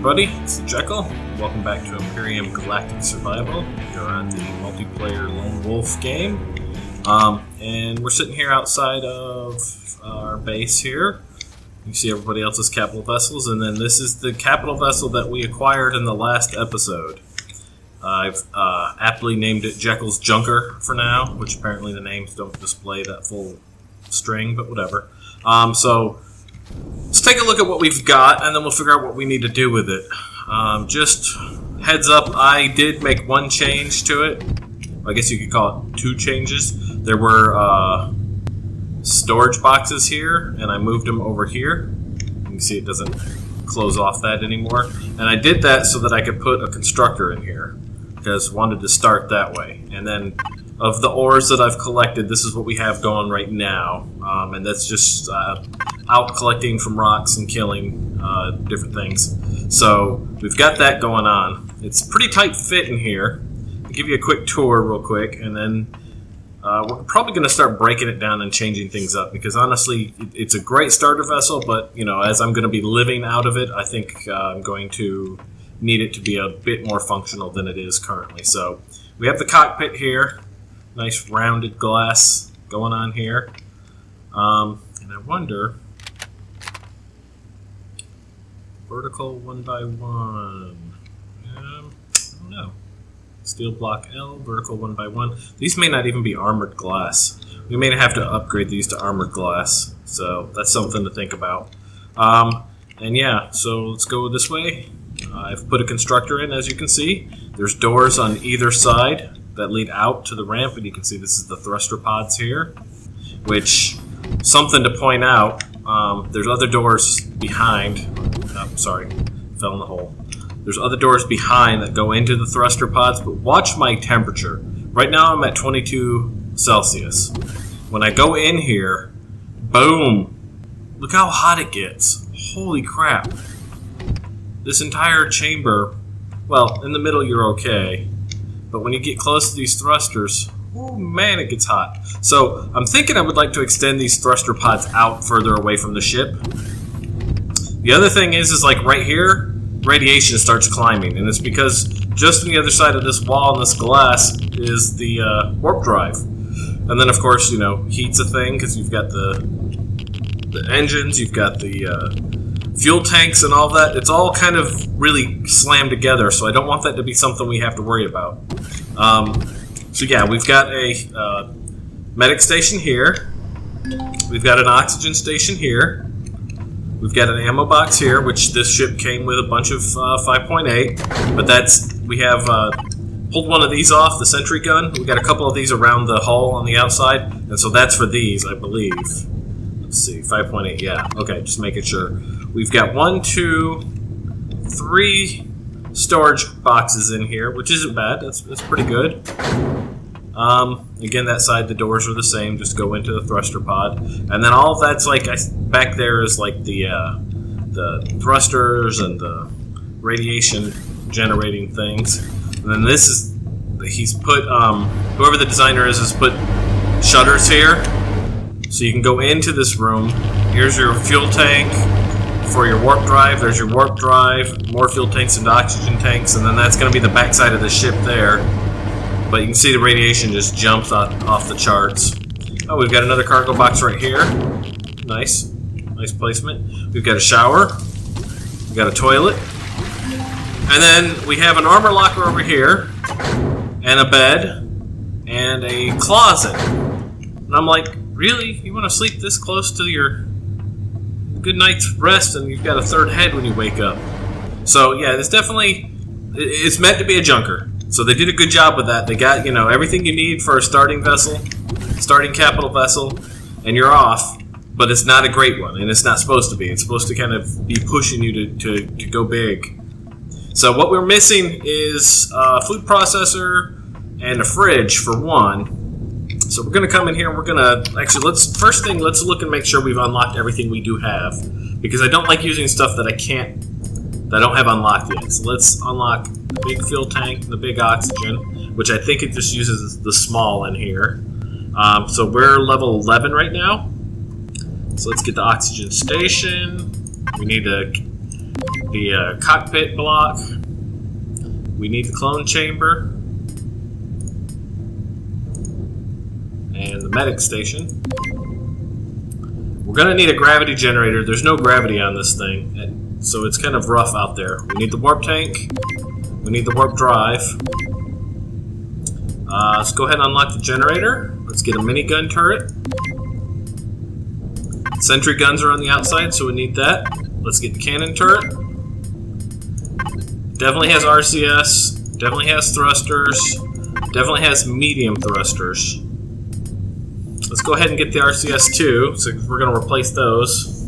everybody, it's the Jekyll. Welcome back to Empyrion Galactic Survival. We're on the multiplayer lone wolf game. And we're sitting here outside of our base here. You see everybody else's capital vessels, and then this is the capital vessel that we acquired in the last episode. I've aptly named it Jekyll's Junker for now, which apparently the names don't display that full string, but whatever. So let's take a look at what we've got, and then we'll figure out what we need to do with it. Just heads up, I did make one change to it. I guess you could call it two changes. There were storage boxes here, and I moved them over here. You can see it doesn't close off that anymore. And I did that so that I could put a constructor in here, because I wanted to start that way. And then of the ores that I've collected, this is what we have going right now. And that's just out collecting from rocks and killing different things. So we've got that going on. It's a pretty tight fit in here. I'll give you a quick tour real quick, and then we're probably going to start breaking it down and changing things up, because honestly, it's a great starter vessel, but you know, as I'm going to be living out of it, I think I'm going to need it to be a bit more functional than it is currently. So we have the cockpit here, nice rounded glass going on here, and I wonder, vertical 1x1, I don't know. Steel block L, vertical 1x1. These may not even be armored glass. We may have to upgrade these to armored glass. So that's something to think about. And yeah, so let's go this way. I've put a constructor in, as you can see. There's doors on either side that lead out to the ramp, and you can see this is the thruster pods here. Which, something to point out, there's other doors behind. Oh, sorry, fell in the hole. There's other doors behind that go into the thruster pods, but watch my temperature. Right now I'm at 22 Celsius. When I go in here, boom! Look how hot it gets. Holy crap. This entire chamber, well, in the middle you're okay, but when you get close to these thrusters, oh man, it gets hot. So I'm thinking I would like to extend these thruster pods out further away from the ship. The other thing is like right here, radiation starts climbing, and it's because just on the other side of this wall and this glass is the warp drive. And then, of course, you know, heat's a thing, because you've got the engines, you've got the fuel tanks and all that. It's all kind of really slammed together, so I don't want that to be something we have to worry about. So yeah, we've got a medic station here. We've got an oxygen station here. We've got an ammo box here, which this ship came with a bunch of 5.8, but that's, we have pulled one of these off, the sentry gun. We've got a couple of these around the hull on the outside, and so that's for these, I believe. Let's see, 5.8, yeah, okay, just making sure. We've got 1, 2, 3 storage boxes in here, which isn't bad, that's pretty good. Again, that side, the doors are the same, just go into the thruster pod. And then all of that's like, back there is like the thrusters and the radiation generating things. And then this is, he's put, whoever the designer is, has put shutters here. So you can go into this room. Here's your fuel tank for your warp drive. There's your warp drive, more fuel tanks and oxygen tanks, and then that's going to be the backside of the ship there. But you can see the radiation just jumps off the charts. Oh, we've got another cargo box right here. Nice. Nice placement. We've got a shower. We've got a toilet. And then we have an armor locker over here. And a bed. And a closet. And I'm like, really? You want to sleep this close to your good night's rest, and you've got a third head when you wake up? So yeah, it's definitely, it's meant to be a junker. So they did a good job with that. They got, you know, everything you need for a starting vessel, starting capital vessel, and you're off. But it's not a great one, and it's not supposed to be. It's supposed to kind of be pushing you to go big. So what we're missing is a food processor and a fridge for one. So we're going to come in here and we're going to, actually, first thing, let's look and make sure we've unlocked everything we do have. Because I don't like using stuff that I don't have unlocked yet. So let's unlock the big fuel tank, the big oxygen, which I think it just uses the small in here. So we're level 11 right now. So let's get the oxygen station. We need to the cockpit block. We need the clone chamber. And the medic station. We're going to need a gravity generator. There's no gravity on this thing, so it's kind of rough out there. We need the warp tank. We need the warp drive. Let's go ahead and unlock the generator. Let's get a minigun turret. Sentry guns are on the outside, so we need that. Let's get the cannon turret. Definitely has RCS. Definitely has thrusters. Definitely has medium thrusters. Let's go ahead and get the RCS too. So we're going to replace those.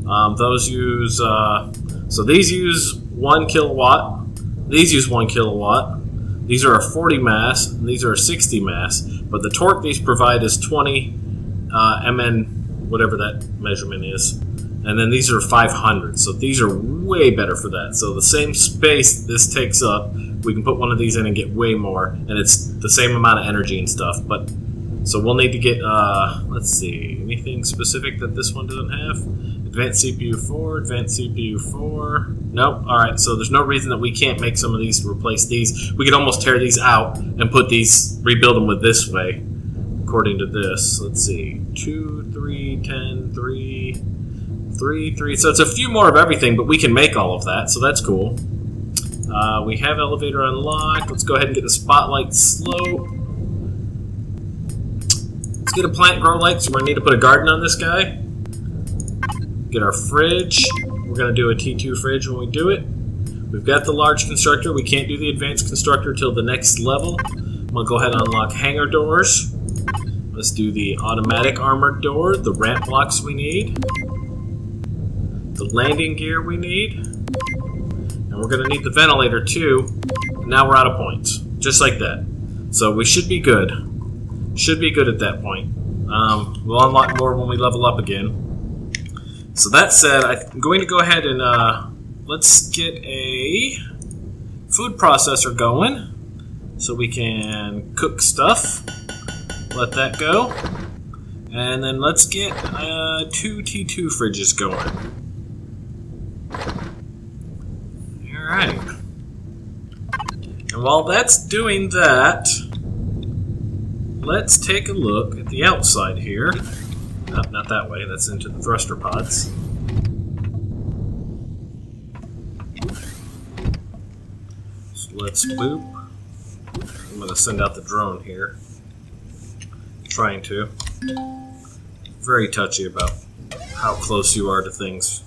Those use... so these use 1 kilowatt. These use 1 kilowatt. These are a 40 mass. And these are a 60 mass. But the torque these provide is 20 MN, whatever that measurement is. And then these are 500. So these are way better for that. So the same space this takes up, we can put one of these in and get way more. And it's the same amount of energy and stuff. But so we'll need to get, let's see, anything specific that this one doesn't have? Advanced CPU 4, Advanced CPU 4. Nope. Alright, so there's no reason that we can't make some of these to replace these. We could almost tear these out and put these, rebuild them with this way, according to this. Let's see, 2, 3, 10, 3, 3, 3. So it's a few more of everything, but we can make all of that, so that's cool. We have elevator unlocked. Let's go ahead and get the spotlight slope. Let's get a plant grow light, so we're going to need to put a garden on this guy. Get our fridge. We're going to do a T2 fridge when we do it. We've got the large constructor. We can't do the advanced constructor till the next level. I'm going to go ahead and unlock hangar doors. Let's do the automatic armored door, the ramp blocks we need, the landing gear we need, and we're going to need the ventilator too. And now we're out of points, just like that. So we should be good. Should be good at that point. We'll unlock more when we level up again. So that said, I'm going to go ahead and let's get a food processor going so we can cook stuff. Let that go. And then let's get 2 T2 fridges going. Alright. And while that's doing that, let's take a look at the outside here. Nope, not that way. That's into the thruster pods. So let's boop. I'm going to send out the drone here. Trying to. Very touchy about how close you are to things.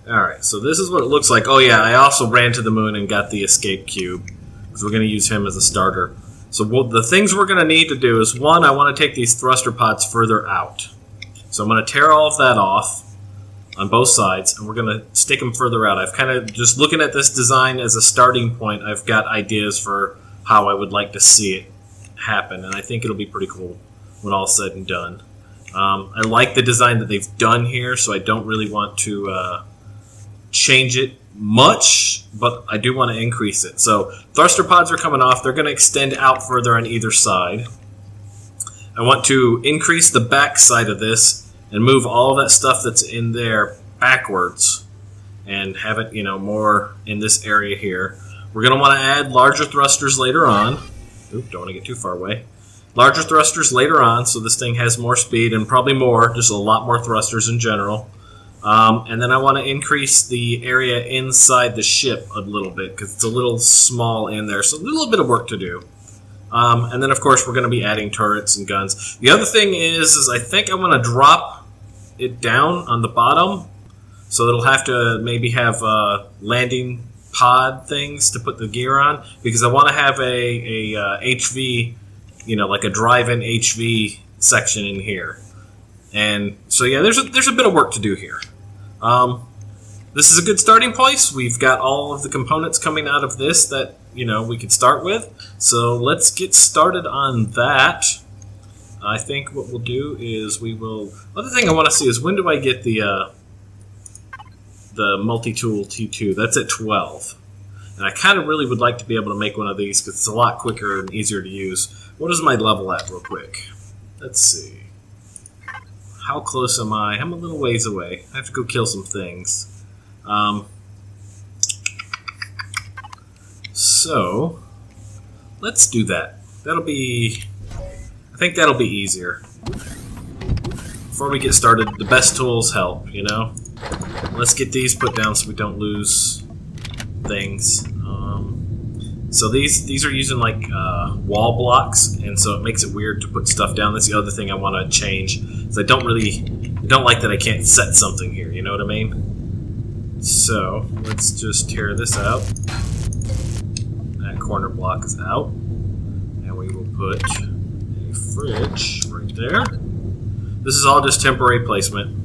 Alright, so this is what it looks like. Oh yeah, I also ran to the moon and got the escape cube, because we're going to use him as a starter. So the things we're going to need to do is, one, I want to take these thruster pods further out. So I'm going to tear all of that off on both sides, and we're going to stick them further out. I've kind of, just looking at this design as a starting point, I've got ideas for how I would like to see it happen, and I think it'll be pretty cool when all's said and done. I like the design that they've done here, so I don't really want to change it much, but I do want to increase it. So thruster pods are coming off. They're going to extend out further on either side. I want to increase the back side of this and move all of that stuff that's in there backwards and have it, more in this area here. We're going to want to add larger thrusters later on. Oop, don't want to get too far away. Larger thrusters later on, so this thing has more speed and probably more, just a lot more thrusters in general. And then I want to increase the area inside the ship a little bit, because it's a little small in there, so a little bit of work to do. And then, of course, we're going to be adding turrets and guns. The other thing is I think I want to drop it down on the bottom, so it'll have to maybe have landing pod things to put the gear on, because I want to have a HV, like a drive-in HV section in here. And so, yeah, there's a bit of work to do here. This is a good starting place. We've got all of the components coming out of this that, we could start with. So let's get started on that. I think what we'll do is other thing I want to see is, when do I get the multi-tool T2? That's at 12. And I kind of really would like to be able to make one of these, because it's a lot quicker and easier to use. What is my level at real quick? Let's see. How close am I? I'm a little ways away. I have to go kill some things. So let's do that. I think that'll be easier. Before we get started, the best tools help, you know? Let's get these put down so we don't lose things. So these are using like wall blocks, and so it makes it weird to put stuff down. That's the other thing I want to change. So I don't like that I can't set something here, you know what I mean? So let's just tear this out. That corner block is out. And we will put a fridge right there. This is all just temporary placement.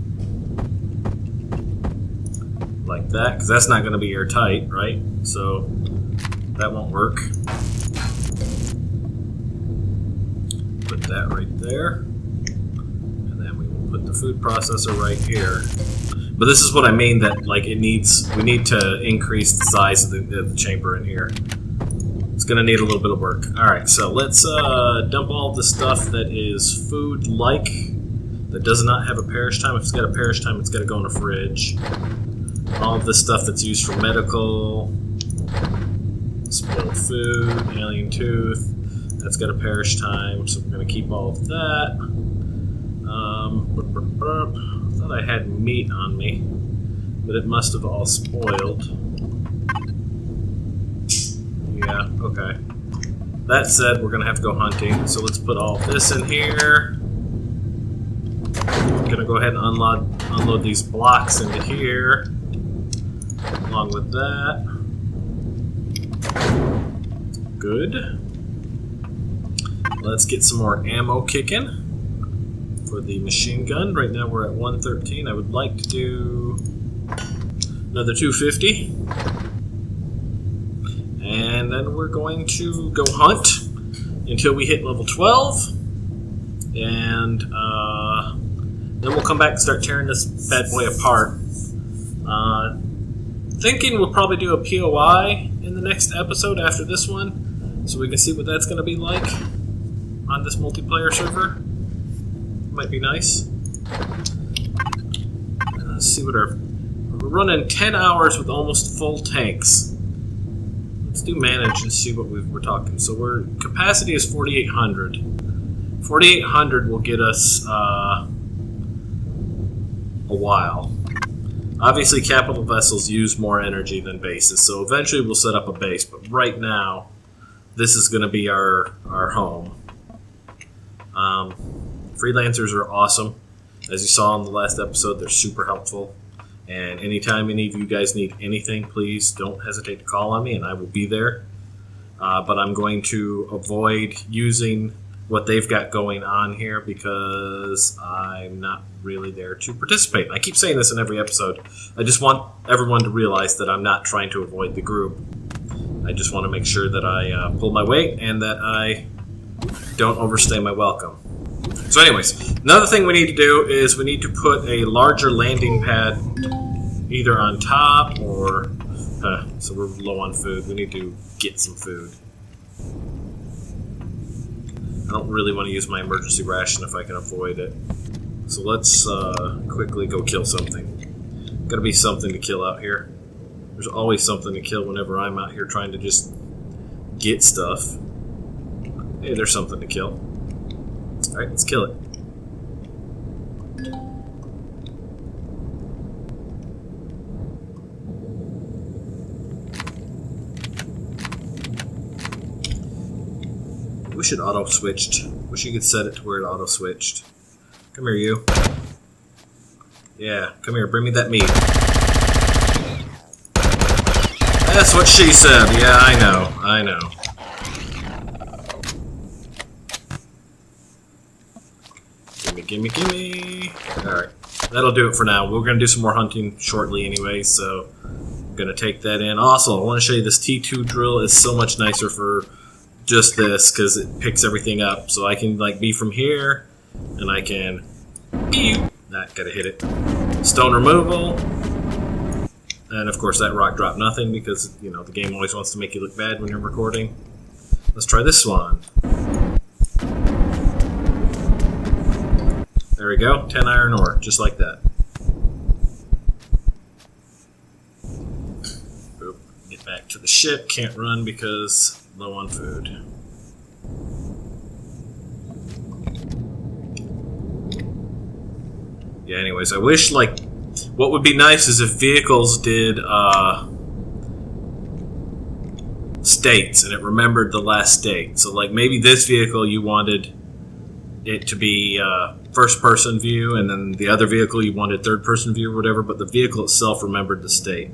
Like that, because that's not going to be airtight, right? So that won't work. Put that right there. And then we will put the food processor right here. But this is what I mean, that like we need to increase the size of the chamber in here. It's going to need a little bit of work. Alright, so let's dump all the stuff that is food-like, that does not have a perish time. If it's got a perish time, it's got to go in a fridge. All of the stuff that's used for medical, spoiled food, alien tooth, that's got a perish time, so we're going to keep all of that. I thought I had meat on me, but it must have all spoiled. Yeah, okay. That said, we're going to have to go hunting, so let's put all this in here. I'm going to go ahead and unload these blocks into here, along with that. Good. Let's get some more ammo kicking for the machine gun. Right now we're at 113. I would like to do another 250. And then we're going to go hunt until we hit level 12. And then we'll come back and start tearing this bad boy apart. Thinking we'll probably do a POI in the next episode after this one, so we can see what that's going to be like on this multiplayer server. Might be nice. Let's see what we're running 10 hours with almost full tanks. Let's do manage and see what we're talking. So capacity is 4,800. 4,800 will get us a while. Obviously, capital vessels use more energy than bases, so eventually we'll set up a base. But right now, this is going to be our home. Freelancers are awesome. As you saw in the last episode, they're super helpful. And anytime any of you guys need anything, please don't hesitate to call on me, and I will be there. But I'm going to avoid using what they've got going on here because I'm not really there to participate. I keep saying this in every episode. I just want everyone to realize that I'm not trying to avoid the group. I just want to make sure that I pull my weight and that I don't overstay my welcome. So anyways, another thing we need to do is we need to put a larger landing pad either on top or... so we're low on food. We need to get some food. I don't really want to use my emergency ration if I can avoid it. So let's quickly go kill something. Gotta be something to kill out here. There's always something to kill whenever I'm out here trying to just get stuff. Hey, there's something to kill. Alright, let's kill it. We should auto-switched. Wish you could set it to where it auto-switched. Come here, you. Yeah, come here, bring me that meat. That's what she said. Yeah, I know. Gimme. Alright, that'll do it for now. We're going to do some more hunting shortly anyway, so I'm going to take that in. Also, I want to show you this T2 drill is so much nicer for just this because it picks everything up. So I can like be from here, and I can... Not gotta hit it. Stone removal. And of course that rock dropped nothing because, you know, the game always wants to make you look bad when you're recording. Let's try this one. There we go, 10 iron ore, just like that. ship can't run because low on food. Yeah, anyways, I wish, like, what would be nice is if vehicles did states and it remembered the last state. So, like, maybe this vehicle you wanted it to be first-person view, and then the other vehicle you wanted third-person view or whatever, but the vehicle itself remembered the state.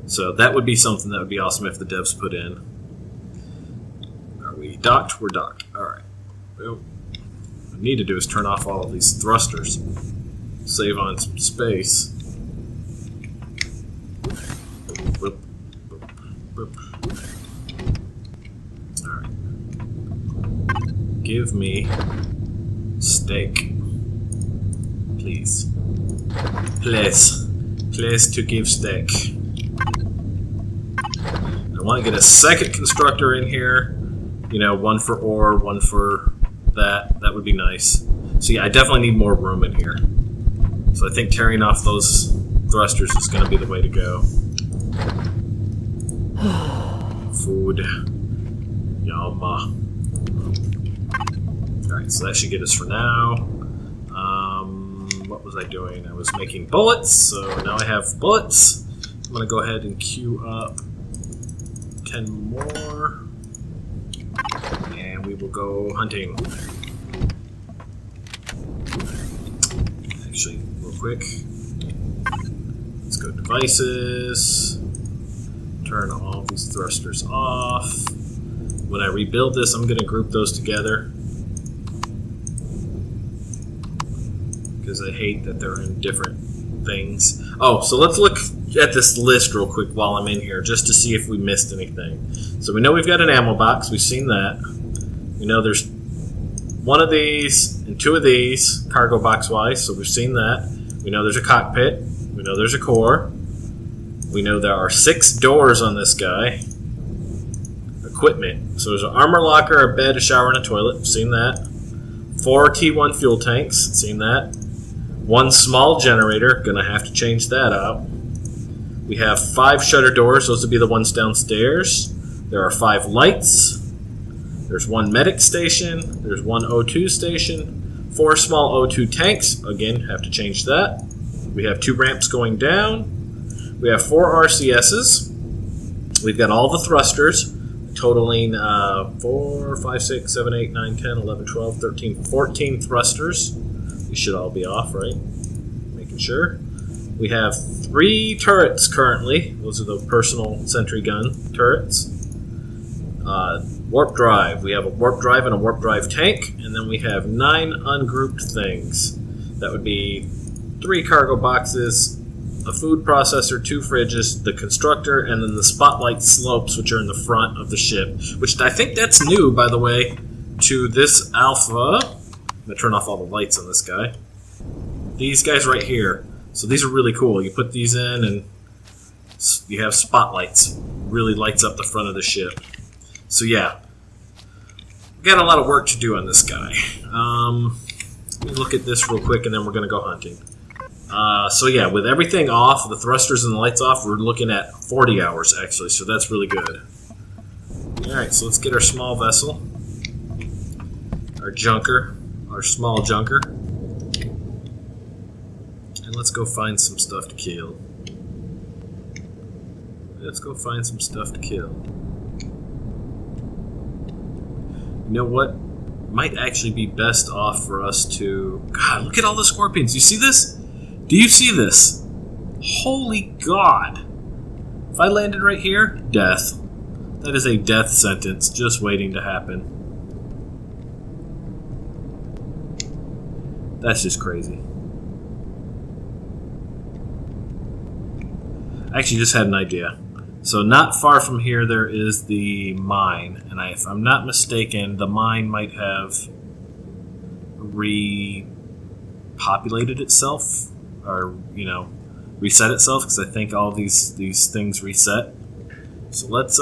So that would be something that would be awesome if the devs put in. Are we docked? We're docked. Alright. Well, what I need to do is turn off all of these thrusters. Save on some space. Boop, boop, boop. Alright. Give me steak. Please. Please. Please to give steak. I want to get a second constructor in here. You know, one for ore, one for that. That would be nice. So yeah, I definitely need more room in here. So I think tearing off those thrusters is going to be the way to go. Food. Yum. Alright, so that should get us for now. What was I doing? I was making bullets, so now I have bullets. I'm going to go ahead and queue up 10 more. And we will go hunting. Actually, real quick. Let's go devices. Turn all these thrusters off. When I rebuild this, I'm going to group those together. Because I hate that they're in different things. Oh, so let's look at this list real quick while I'm in here, just to see if we missed anything. So we know we've got an ammo box. We've seen that. We know there's one of these and two of these, cargo box-wise, so we've seen that. We know there's a cockpit. We know there's a core. We know there are 6 doors on this guy. Equipment. So there's an armor locker, a bed, a shower, and a toilet. We've seen that. 4 T1 fuel tanks. Seen that. 1 small generator. Gonna have to change that out. We have 5 shutter doors. Those would be the ones downstairs. There are 5 lights. There's 1 medic station. There's 1 O2 station. 4 small O2 tanks. Again, have to change that. We have 2 ramps going down. We have 4 RCSs. We've got all the thrusters, totaling 4, 5, 6, 7, 8, 9, 10, 11, 12, 13, 14 thrusters. These should all be off, right? Making sure. We have 3 turrets currently. Those are the personal sentry gun turrets. Warp drive. We have a warp drive and a warp drive tank. And then we have 9 ungrouped things. That would be 3 cargo boxes, a food processor, 2 fridges, the constructor, and then the spotlight slopes, which are in the front of the ship. Which I think that's new, by the way, to this alpha. I'm going to turn off all the lights on this guy. These guys right here. So these are really cool. You put these in and you have spotlights. Really lights up the front of the ship. So yeah, we got a lot of work to do on this guy. Let me look at this real quick and then we're going to go hunting. So yeah, with everything off, the thrusters and the lights off, we're looking at 40 hours actually, so that's really good. Alright, so let's get our small vessel. Our junker. Our small junker. And let's go find some stuff to kill. Let's go find some stuff to kill. You know what? Might actually be best off for us to... God, look at all the scorpions. You see this? Do you see this? Holy God. If I landed right here, death. That is a death sentence just waiting to happen. That's just crazy. I actually just had an idea. So not far from here there is the mine. And if I'm not mistaken, the mine might have repopulated itself. Or, you know, reset itself. Because I think all these things reset. So let's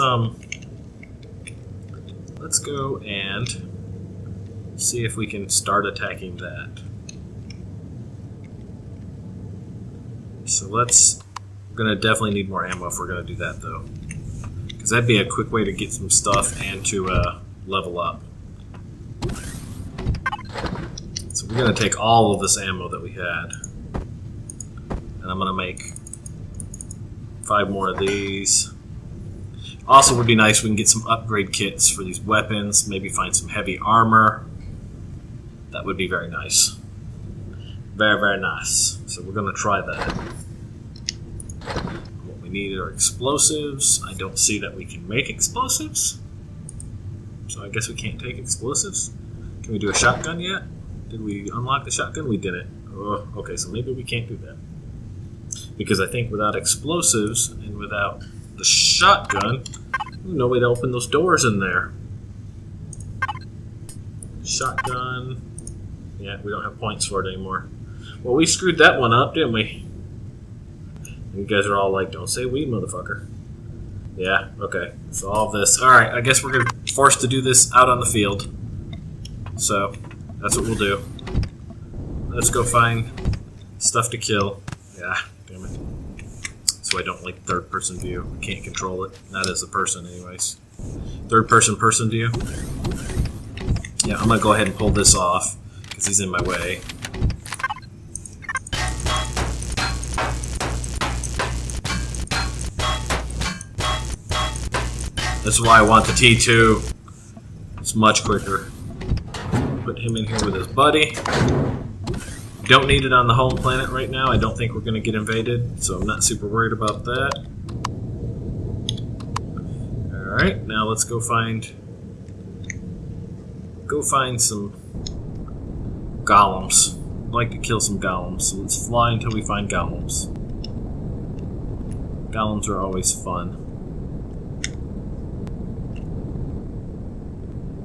go and see if we can start attacking that. So we're going to definitely need more ammo if we're going to do that, though. Because that'd be a quick way to get some stuff and to level up. So we're going to take all of this ammo that we had. And I'm going to make 5 more of these. Also, would be nice if we can get some upgrade kits for these weapons. Maybe find some heavy armor. That would be very nice. Very, very nice. So we're going to try that. What we need are explosives. I don't see that we can make explosives. So I guess we can't take explosives. Can we do a shotgun yet? Did we unlock the shotgun? We didn't. Oh, okay, so maybe we can't do that. Because I think without explosives and without the shotgun, no way to open those doors in there. Shotgun. Yeah, we don't have points for it anymore. Well, we screwed that one up, didn't we? You guys are all like, don't say we, motherfucker. Yeah, okay. So all of this. Alright, I guess we're going to be forced to do this out on the field. So, that's what we'll do. Let's go find stuff to kill. Yeah, damn it. So I don't like third-person view. Can't control it. Not as a person, anyways. Third-person view. Yeah, I'm going to go ahead and pull this off, because he's in my way. That's why I want the T2. It's much quicker. Put him in here with his buddy. Don't need it on the home planet right now. I don't think we're going to get invaded, so I'm not super worried about that. Alright, now let's go find some golems. I'd like to kill some golems, so let's fly until we find golems. Golems are always fun.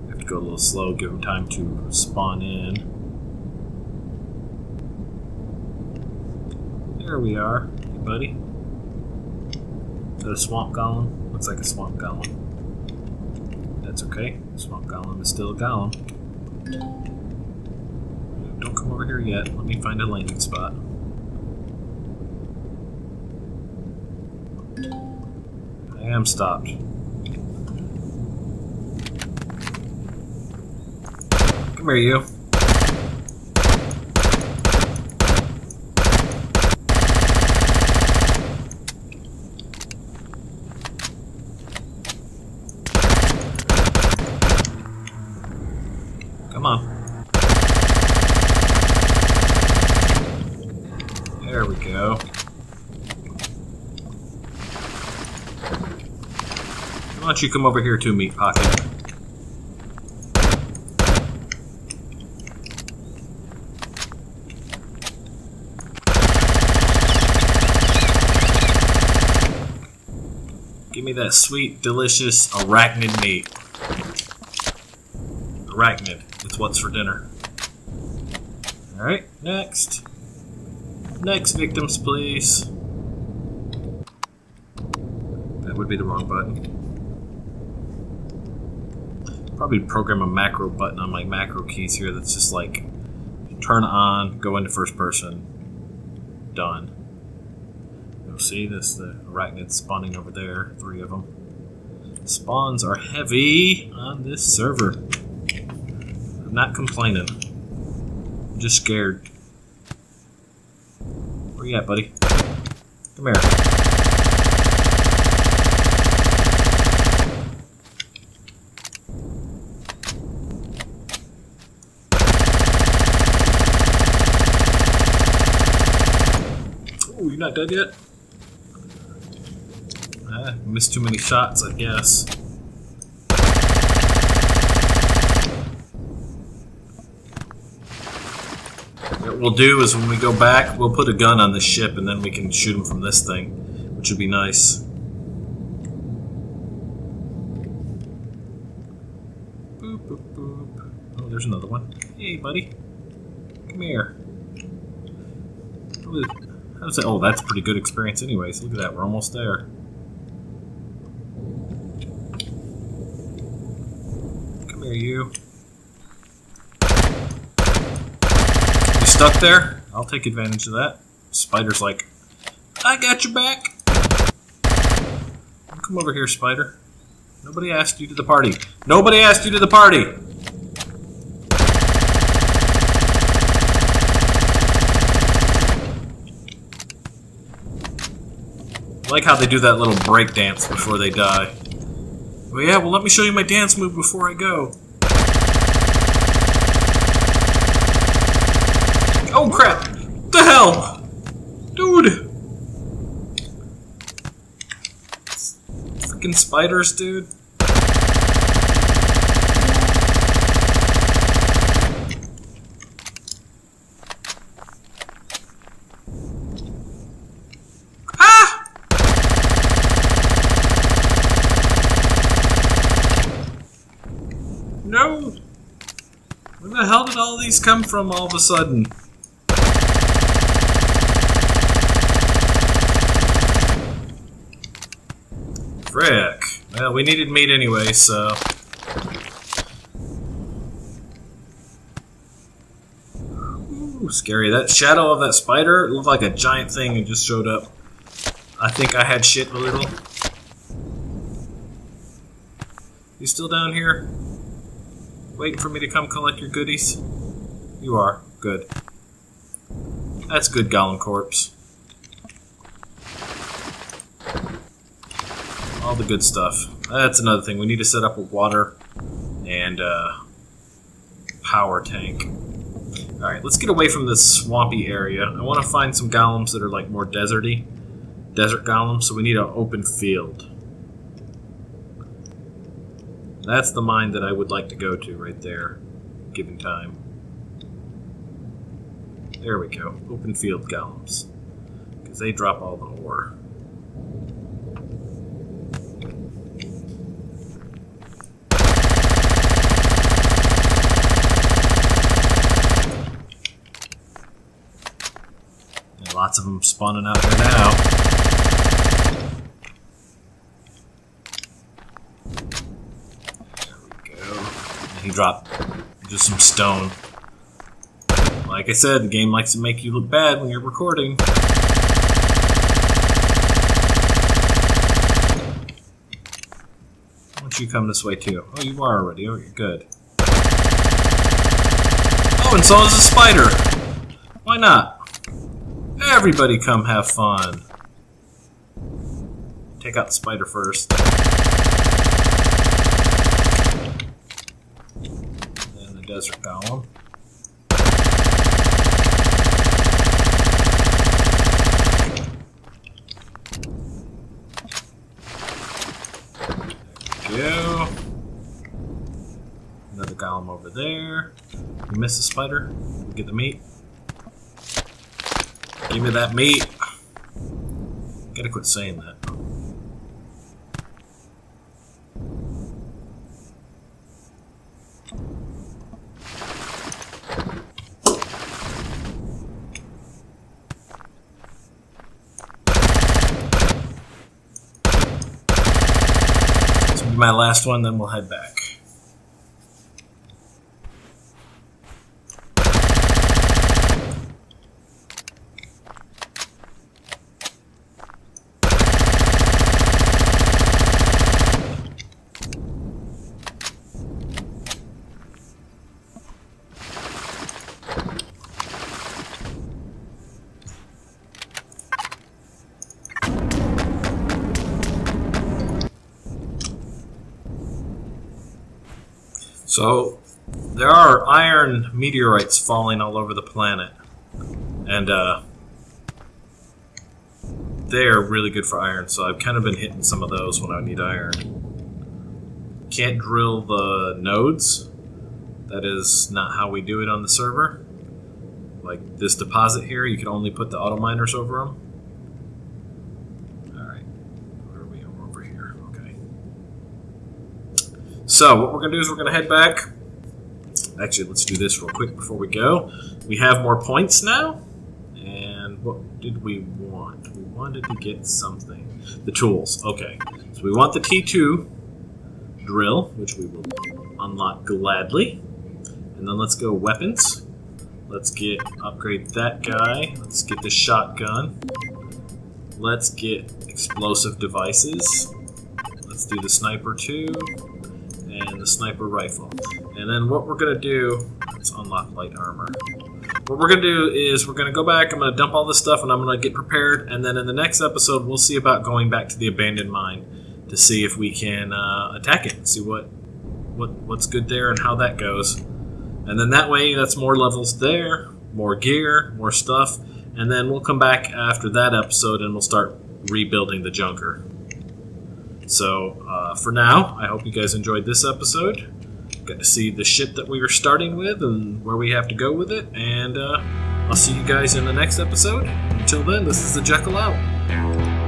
Have to go a little slow, give them time to spawn in. There we are, hey buddy. Is that a swamp golem? Looks like a swamp golem. That's okay. Swamp golem is still a golem. Don't come over here yet. Let me find a landing spot. I am stopped. Come here, you. Come on. There we go. Why don't you come over here too, Meat Pocket? Give me that sweet, delicious arachnid meat. Arachnid. It's what's for dinner. Alright, next. Next victims, please. That would be the wrong button. Probably program a macro button on my macro keys here that's just like turn on, go into first person, done. You'll see this, the arachnids spawning over there, 3 of them. Spawns are heavy on this server. I'm not complaining. I'm just scared. Where you at, buddy? Come here. Oh, you're not dead yet? Missed too many shots, I guess. What we'll do is when we go back, we'll put a gun on the ship and then we can shoot them from this thing, which would be nice. Boop, boop, boop. Oh, there's another one. Hey, buddy. Come here. How's that? Oh, that's a pretty good experience anyways. Look at that, we're almost there. Come here, you. Stuck there? I'll take advantage of that. Spider's like, I got your back. Come over here, Spider. Nobody asked you to the party. Nobody asked you to the party! I like how they do that little break dance before they die. Well, yeah, well, let me show you my dance move before I go. Oh, crap! What the hell? Dude! Freaking spiders, dude. No! Where the hell did all these come from all of a sudden? Frick. Well, we needed meat anyway, so... Ooh, scary. That shadow of that spider looked like a giant thing and just showed up. I think I had shit a little. You still down here? Waiting for me to come collect your goodies? You are. Good. That's good, Golem Corpse. All the good stuff. That's another thing. We need to set up a water and power tank. Alright, let's get away from this swampy area. I want to find some golems that are like more deserty. Desert golems, so we need an open field. That's the mine that I would like to go to right there, given time. There we go. Open field golems. Because they drop all the ore. And lots of them spawning out there now. He dropped just some stone. Like I said, the game likes to make you look bad when you're recording. Why don't you come this way too? Oh, you are already. Oh, you're good. Oh, and so is a spider. Why not? Everybody come have fun. Take out the spider first. Desert golem. There we go. Another golem over there. You miss the spider? Get the meat. Give me that meat. Gotta quit saying that. My last one, then we'll head back. So, there are iron meteorites falling all over the planet, and they are really good for iron, so I've kind of been hitting some of those when I need iron. Can't drill the nodes. That is not how we do it on the server. Like this deposit here, you can only put the auto miners over them. Alright, where are we? We're over here, okay. So, what we're going to do is we're going to head back. Actually, let's do this real quick before we go. We have more points now. And what did we want? We wanted to get something. The tools, okay. So we want the T2 drill, which we will unlock gladly. And then let's go weapons. Let's upgrade that guy. Let's get the shotgun. Let's get explosive devices. Let's do the sniper 2 and the sniper rifle. And then what we're going to do, let's unlock light armor. What we're going to do is we're going to go back, I'm going to dump all this stuff, and I'm going to get prepared, and then in the next episode we'll see about going back to the abandoned mine to see if we can attack it, see what's good there and how that goes. And then that way, that's more levels there, more gear, more stuff, and then we'll come back after that episode and we'll start rebuilding the junker. So for now, I hope you guys enjoyed this episode. Got to see the ship that we were starting with and where we have to go with it, and I'll see you guys in the next episode. Until then, this is the Jekyll out.